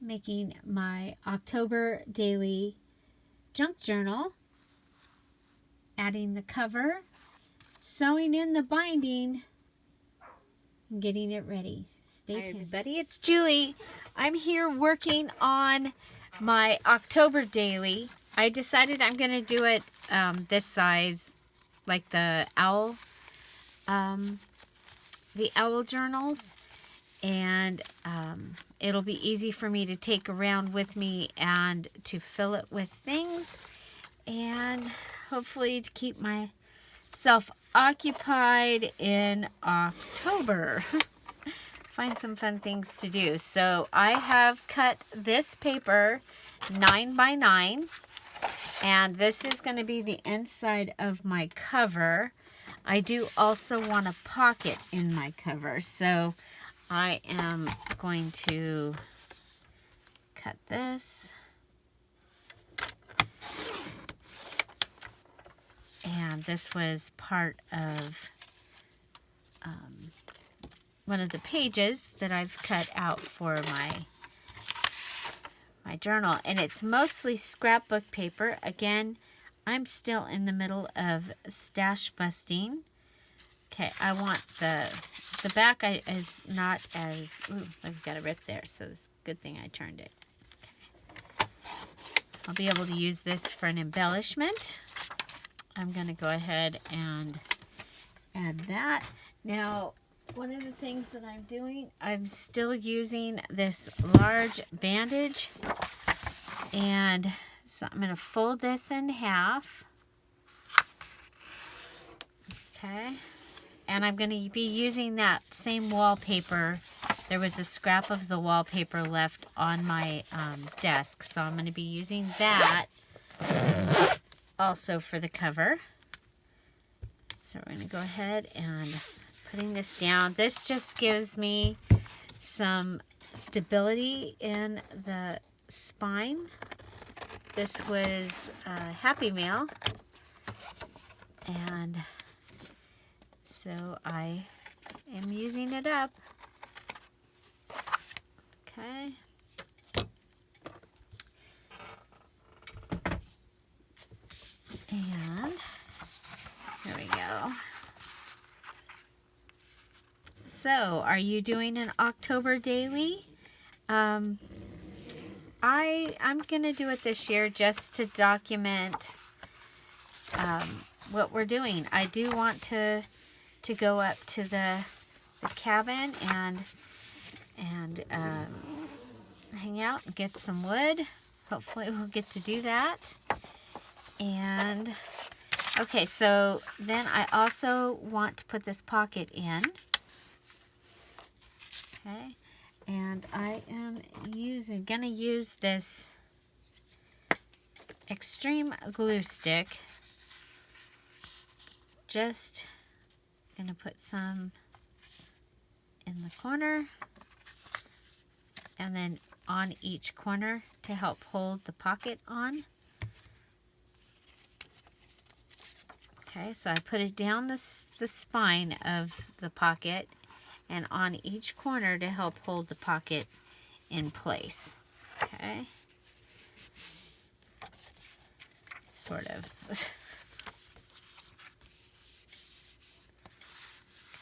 making my October daily junk journal, adding the cover, sewing in the binding, and getting it ready. Stay tuned. Hi everybody, it's Julie. I'm here working on my October daily. I decided I'm going to do it this size, like the owl journals, and it'll be easy for me to take around with me and to fill it with things, and hopefully to keep myself occupied in October. Find some fun things to do. So I have cut this paper 9 by 9, and this is going to be the inside of my cover. I do also want a pocket in my cover, so I am going to cut this. And this was part of one of the pages that I've cut out for my journal. And it's mostly scrapbook paper. Again, I'm still in the middle of stash busting. Okay, I want the back is not as, ooh, I've got a rip there, so it's a good thing I turned it. Okay. I'll be able to use this for an embellishment. I'm going to go ahead and add that. Now, one of the things that I'm doing, I'm still using this large bandage, and so I'm going to fold this in half. Okay. And I'm going to be using that same wallpaper. There was a scrap of the wallpaper left on my desk, so I'm going to be using that also for the cover. So we're going to go ahead and putting this down. This just gives me some stability in the spine. This was Happy Mail, and so I am using it up. Okay. And there we go. So, are you doing an October daily? I'm going to do it this year just to document what we're doing. I do want to go up to the cabin and hang out and get some wood. Hopefully we'll get to do that. And okay, so then I also want to put this pocket in. Okay, and I am gonna use this extreme glue stick. Just gonna put some in the corner and then on each corner to help hold the pocket on. Okay, so I put it down the spine of the pocket and on each corner to help hold the pocket in place. Okay, sort of.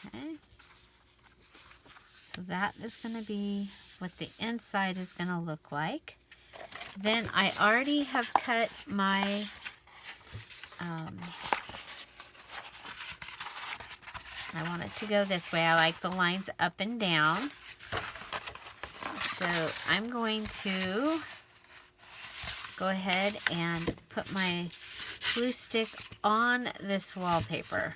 Okay, so that is going to be what the inside is going to look like. Then I already have cut my I want it to go this way. I like the lines up and down. So I'm going to go ahead and put my glue stick on this wallpaper.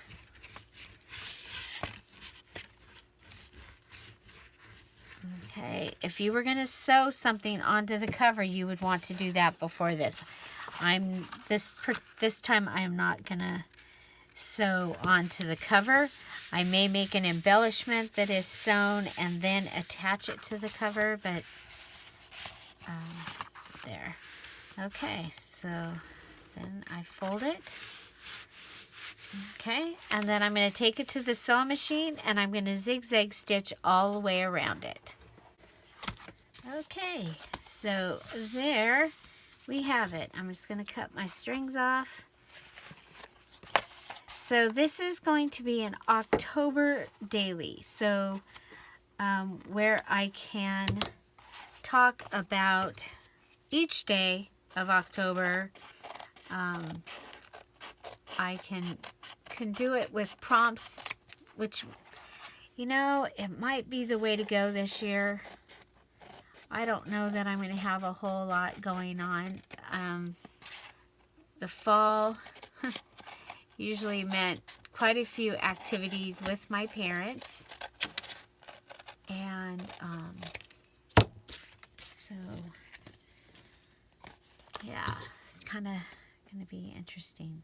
Okay, if you were going to sew something onto the cover, you would want to do that before this. This time I am not going to sew onto the cover. I may make an embellishment that is sewn and then attach it to the cover, but there. Okay, so then I fold it. Okay, and then I'm going to take it to the sewing machine and I'm going to zigzag stitch all the way around it. Okay, so there we have it. I'm just going to cut my strings off. So this is going to be an October daily. So where I can talk about each day of October. I can do it with prompts, which, you know, it might be the way to go this year. I don't know that I'm going to have a whole lot going on. The fall usually meant quite a few activities with my parents. And so, yeah, it's kind of going to be interesting.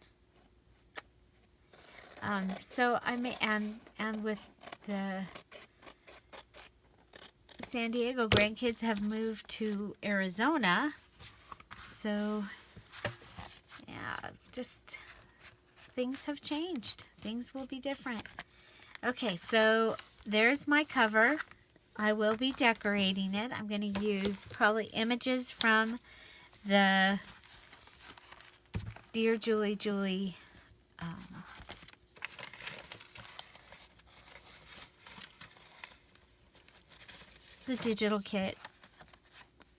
So I may, and with the San Diego grandkids have moved to Arizona, so yeah, just things have changed. Things will be different. Okay, so there's my cover. I will be decorating it. I'm going to use probably images from the Dear Julie Julie the digital kit,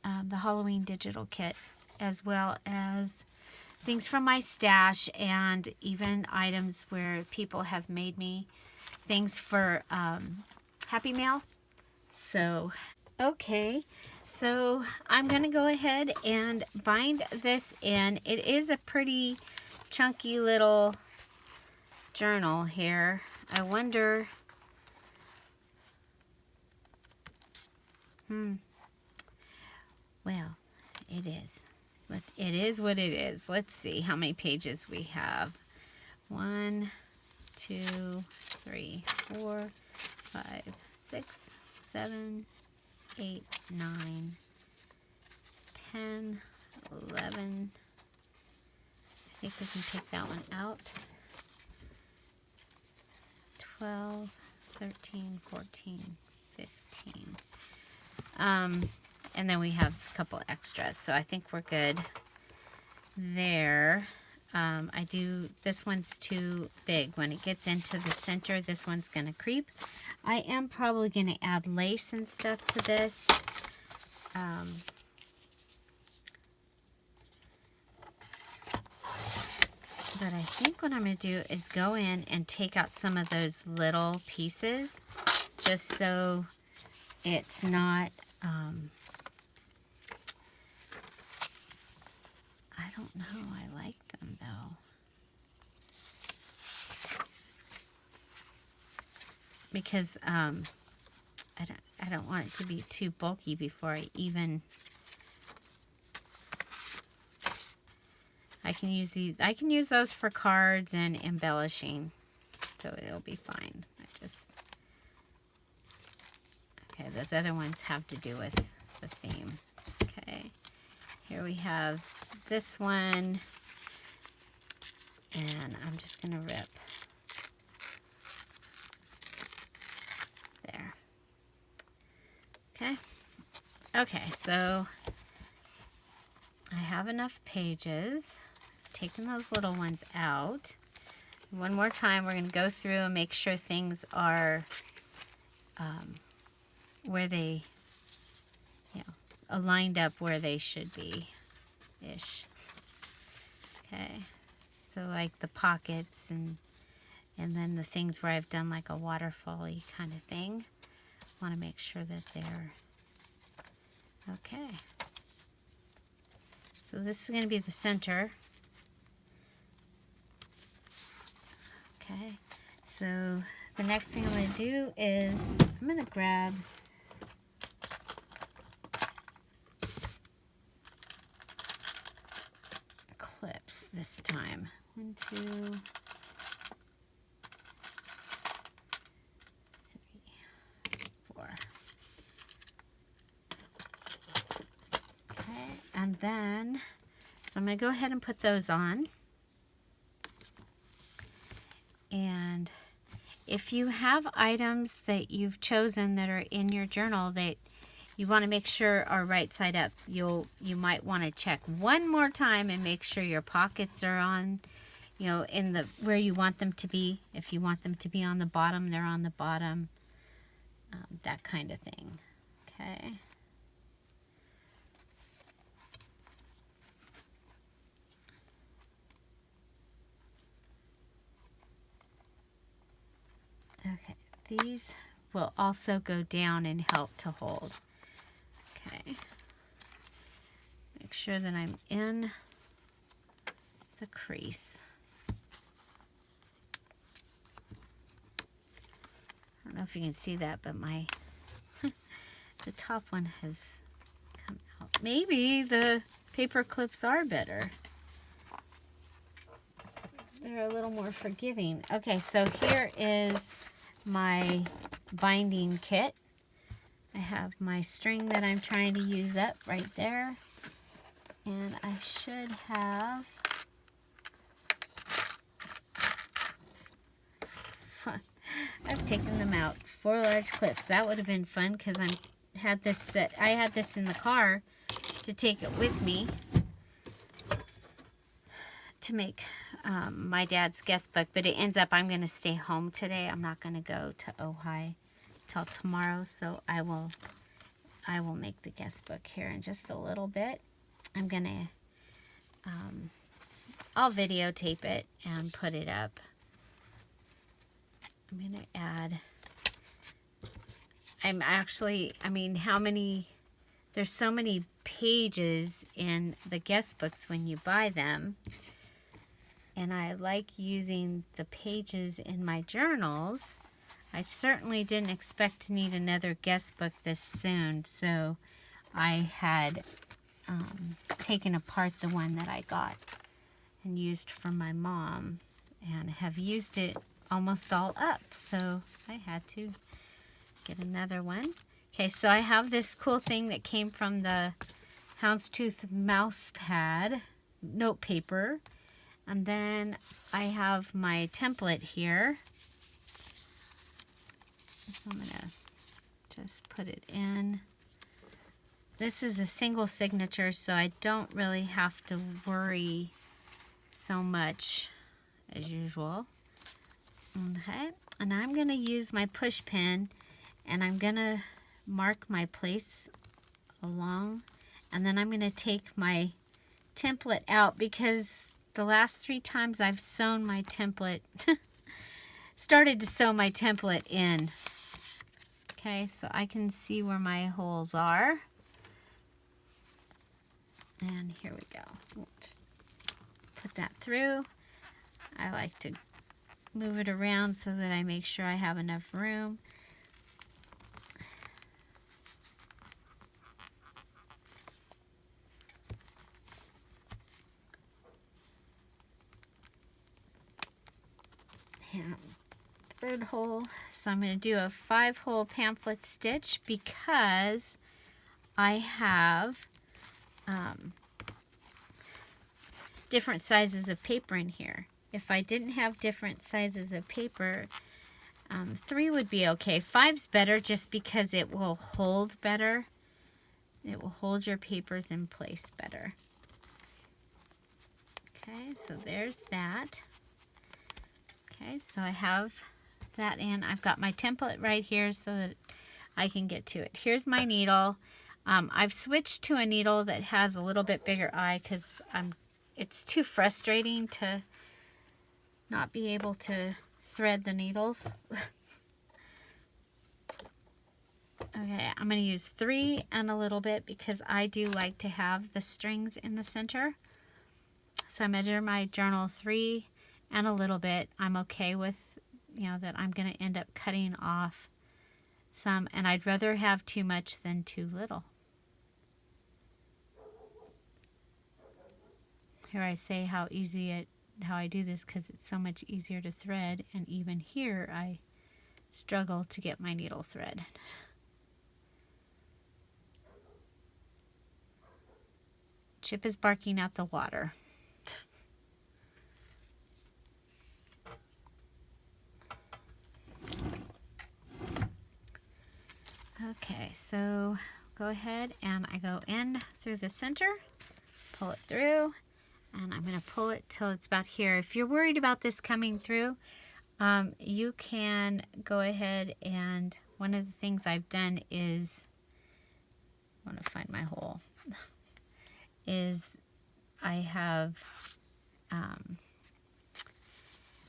the Halloween digital kit, as well as things from my stash and even items where people have made me things for Happy Mail. So, okay, so I'm going to go ahead and bind this in. It is a pretty chunky little journal here. I wonder... Well, it is. It is what it is. Let's see how many pages we have. 1, 2, 3, 4, 5, 6, 7, 8, 9, 10, 11. I think we can take that one out. 12, 13, 14, 15. And then we have a couple extras, so I think we're good there. This one's too big. When it gets into the center, this one's going to creep. I am probably going to add lace and stuff to this. But I think what I'm going to do is go in and take out some of those little pieces, just so it's not... I don't know. I like them though. Because I don't want it to be too bulky before I even... I can use those for cards and embellishing, so it'll be fine. Okay, those other ones have to do with the theme. Okay, here we have this one, and I'm just going to rip there. Okay, so I have enough pages. Taking those little ones out. One more time, we're going to go through and make sure things are where they, aligned up where they should be ish. Okay, so like the pockets and then the things where I've done like a waterfall-y kind of thing. I want to make sure that they're okay. So this is going to be the center. Okay, so the next thing I'm going to do is I'm going to grab clips this time. 1, 2, 3, 4. Okay, and then, so I'm going to go ahead and put those on. And if you have items that you've chosen that are in your journal that you want to make sure are right side up. You might want to check one more time and make sure your pockets are on, you know, in the where you want them to be. If you want them to be on the bottom, they're on the bottom. That kind of thing. Okay. Okay, these will also go down and help to hold. Okay. Make sure that I'm in the crease. I don't know if you can see that, but my the top one has come out. Maybe the paper clips are better. They're a little more forgiving. Okay, so here is my binding kit. I have my string that I'm trying to use up right there. And I should have I've taken them out. 4 large clips. That would have been fun because I had this in the car to take it with me to make my dad's guest book, but it ends up I'm going to stay home today. I'm not going to go to Ojai till tomorrow, so I will make the guest book here in just a little bit. I'm going to I'll videotape it and put it up. I'm going to add, there's so many pages in the guest books when you buy them. And I like using the pages in my journals. I certainly didn't expect to need another guest book this soon, so I had taken apart the one that I got and used for my mom, and have used it almost all up, so I had to get another one. Okay, so I have this cool thing that came from the Houndstooth mouse pad note paper. And then I have my template here. So I'm going to just put it in. This is a single signature, so I don't really have to worry so much as usual. Okay, and I'm going to use my push pin, and I'm going to mark my place along. And then I'm going to take my template out because the last 3 times I've sewn my template, started to sew my template in. Okay, so I can see where my holes are. And here we go. We'll just put that through. I like to move it around so that I make sure I have enough room. And 3rd hole, so I'm going to do a 5-hole pamphlet stitch because I have different sizes of paper in here. If I didn't have different sizes of paper, 3 would be okay. 5's better just because it will hold better. It will hold your papers in place better. Okay, so there's that. Okay, so I have that in. I've got my template right here so that I can get to it. Here's my needle. I've switched to a needle that has a little bit bigger eye because it's too frustrating to not be able to thread the needles. Okay, I'm going to use 3 and a little bit because I do like to have the strings in the center. So I measure my journal 3 and a little bit. I'm okay with, that I'm going to end up cutting off some, and I'd rather have too much than too little. Here I say how I do this because it's so much easier to thread, and even here I struggle to get my needle thread. Chip is barking at the water. Okay, so go ahead and I go in through the center, pull it through, and I'm going to pull it till it's about here. If you're worried about this coming through, you can go ahead, and one of the things I've done is, I want to find my hole, is I have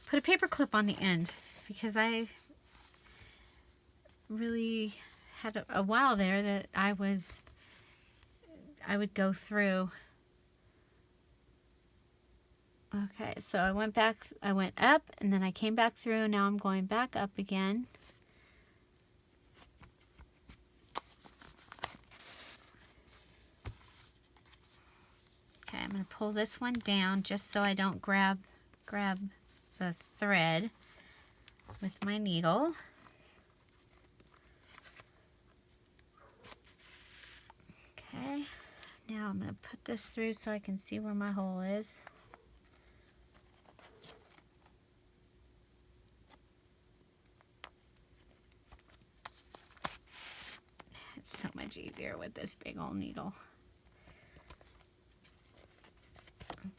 put a paper clip on the end, because I really had a while there that I would go through. Okay, so I went up, and then I came back through. Now I'm going back up again. Okay, I'm going to pull this one down just so I don't grab the thread with my needle. Okay, now I'm going to put this through so I can see where my hole is. It's so much easier with this big old needle.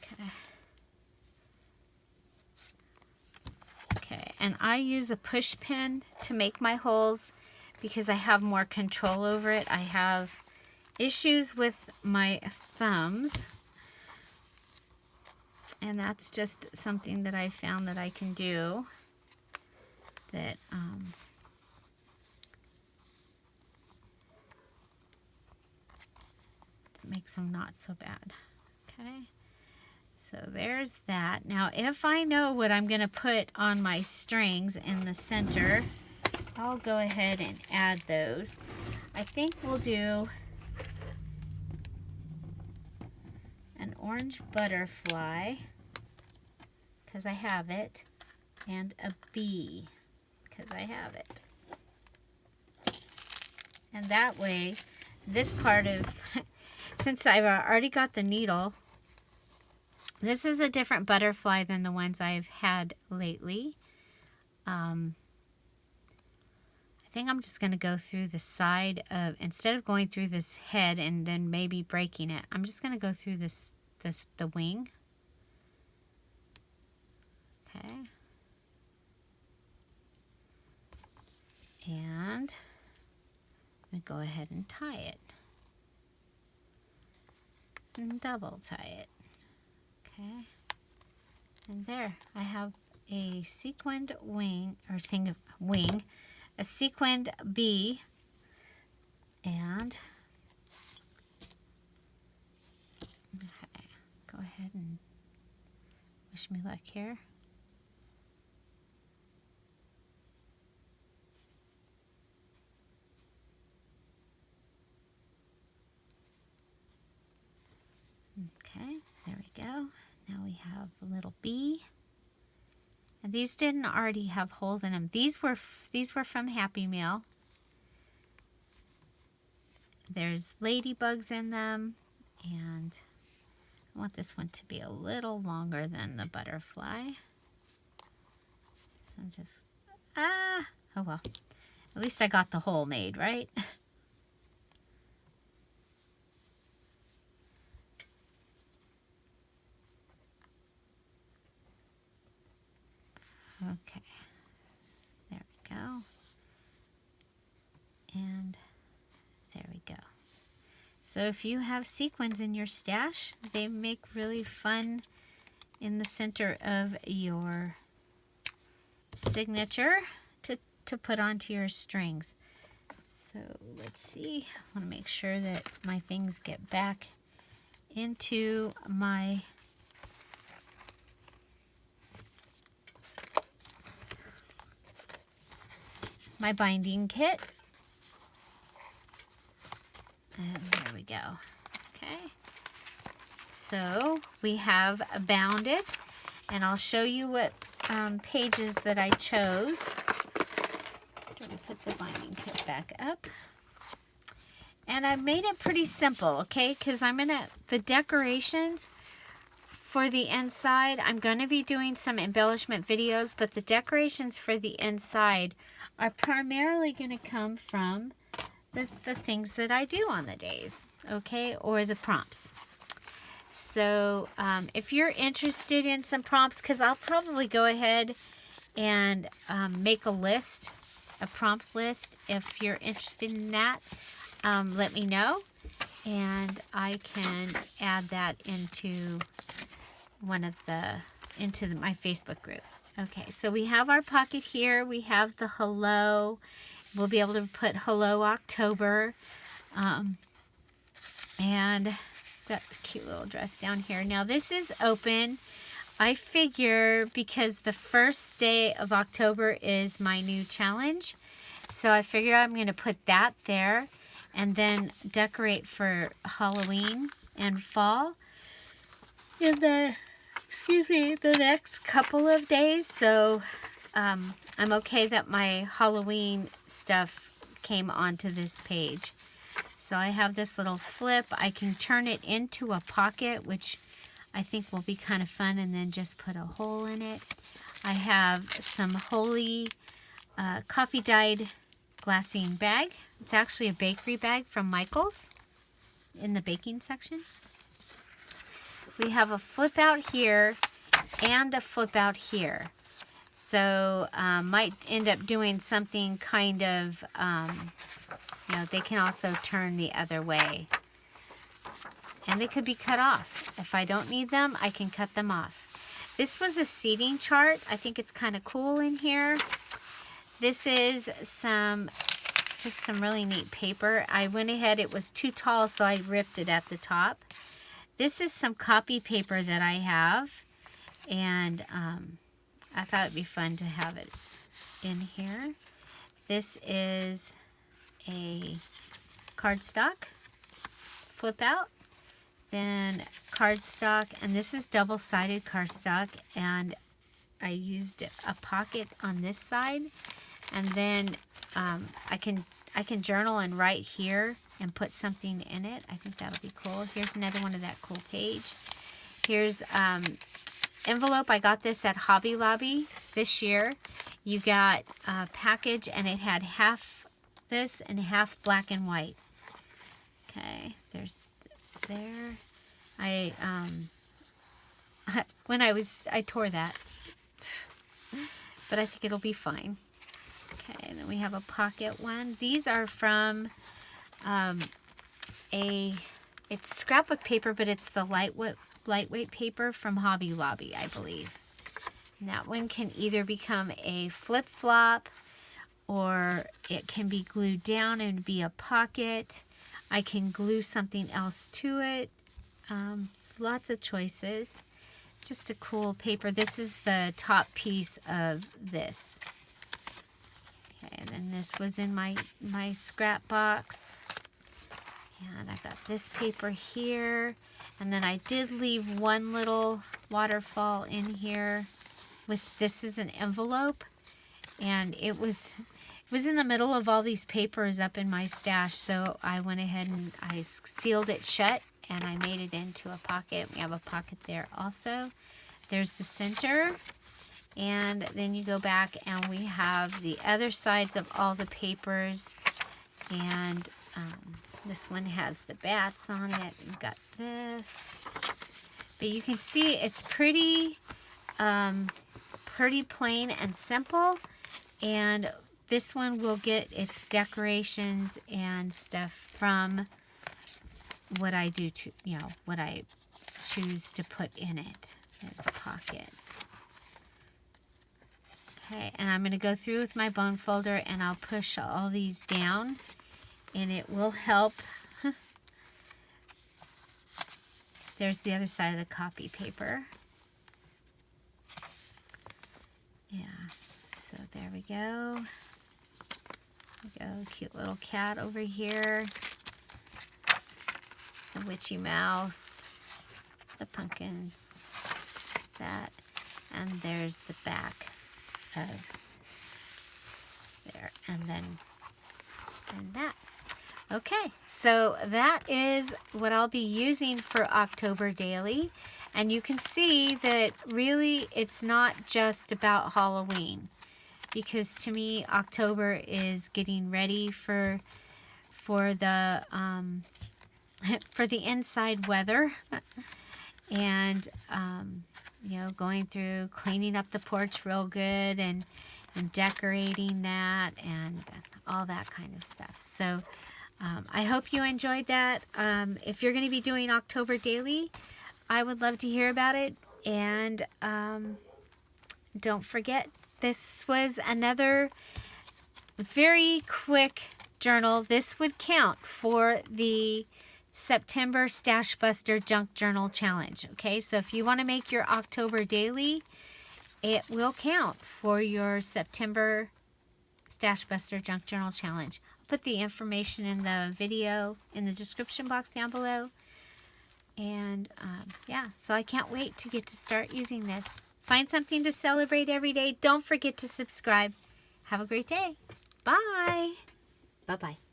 Okay. Okay, and I use a push pin to make my holes because I have more control over it. I have issues with my thumbs, and that's just something that I found that I can do that makes them not so bad. Okay, so there's that. Now if I know what I'm going to put on my strings in the center, I'll go ahead and add those. I think we'll do an orange butterfly, because I have it, and a bee, because I have it. And that way, this part of, since I've already got the needle, this is a different butterfly than the ones I've had lately. I think I'm just going to go through the side of, instead of going through this head and then maybe breaking it, I'm just going to go through the wing. Okay. And I'm going to go ahead and tie it. And double tie it. Okay. And there, I have a sequined wing, or a sequined bee, and okay, go ahead and wish me luck here. Okay, there we go. Now we have a little bee. And these didn't already have holes in them. These were from Happy Meal. There's ladybugs in them, and I want this one to be a little longer than the butterfly. I'm just, oh well. At least I got the hole made, right? Okay, there we go, and there we go. So if you have sequins in your stash, they make really fun in the center of your signature to put onto your strings. So let's see, I want to make sure that my things get back into my binding kit. And there we go. Okay. So we have bound it, and I'll show you what pages that I chose. Let me put the binding kit back up. And I made it pretty simple, okay? Because the decorations for the inside, I'm going to be doing some embellishment videos, but the decorations for the inside are primarily going to come from the things that I do on the days, okay, or the prompts. So if you're interested in some prompts, because I'll probably go ahead and make a list, a prompt list. If you're interested in that, let me know, and I can add that into my Facebook group. Okay, so we have our pocket here. We have the hello. We'll be able to put hello October, and got the cute little dress down here. Now this is open. I figure because the first day of October is my new challenge, so I figured I'm going to put that there and then decorate for Halloween and fall in the next couple of days. So I'm okay that my Halloween stuff came onto this page. So I have this little flip. I can turn it into a pocket, which I think will be kind of fun, and then just put a hole in it. I have some Holy coffee dyed glassine bag. It's actually a bakery bag from Michael's in the baking section. We have a flip out here and a flip out here. So might end up doing something kind of, they can also turn the other way. And they could be cut off. If I don't need them, I can cut them off. This was a seating chart. I think it's kind of cool in here. This is just some really neat paper. I went ahead, it was too tall, so I ripped it at the top. This is some copy paper that I have, and I thought it'd be fun to have it in here. This is a cardstock flip out, then cardstock, and this is double-sided cardstock, and I used a pocket on this side, and then I can journal and write here and put something in it. I think that'll be cool. Here's another one of that cool page. Here's envelope. I got this at Hobby Lobby this year. You got a package, and it had half this and half black and white. Okay, there's there. I tore that, but I think it'll be fine. Okay, and then we have a pocket one. These are from it's scrapbook paper, but it's the lightweight paper from Hobby Lobby, I believe. And that one can either become a flip-flop, or it can be glued down and be a pocket. I can glue something else to it. Lots of choices. Just a cool paper. This is the top piece of this. Okay, and then this was in my scrap box. And I've got this paper here. And then I did leave one little waterfall in here with, this is an envelope. And it was in the middle of all these papers up in my stash. So I went ahead and I sealed it shut, and I made it into a pocket. We have a pocket there also. There's the center. And then you go back, and we have the other sides of all the papers. And this one has the bats on it. We've got this. But you can see it's pretty plain and simple. And this one will get its decorations and stuff from what I do to, what I choose to put in it. There's a pocket. Okay, and I'm going to go through with my bone folder, and I'll push all these down, and it will help. There's the other side of the copy paper. Yeah, so there we go. Cute little cat over here. The witchy mouse. The pumpkins. That. And there's the back of there. And then that. Okay, so that is what I'll be using for October Daily. And you can see that really it's not just about Halloween, because to me October is getting ready for for the inside weather. And, you know, going through cleaning up the porch real good and decorating that and all that kind of stuff. So I hope you enjoyed that. If you're going to be doing October Daily, I would love to hear about it. And don't forget, this was another very quick journal. This would count for the September Stash Buster Junk Journal Challenge. Okay, so if you want to make your October Daily, it will count for your September Stash Buster Junk Journal Challenge. I'll put the information in the video in the description box down below. And yeah, so I can't wait to get to start using this. Find something to celebrate every day. Don't forget to subscribe. Have a great day. Bye. Bye-bye.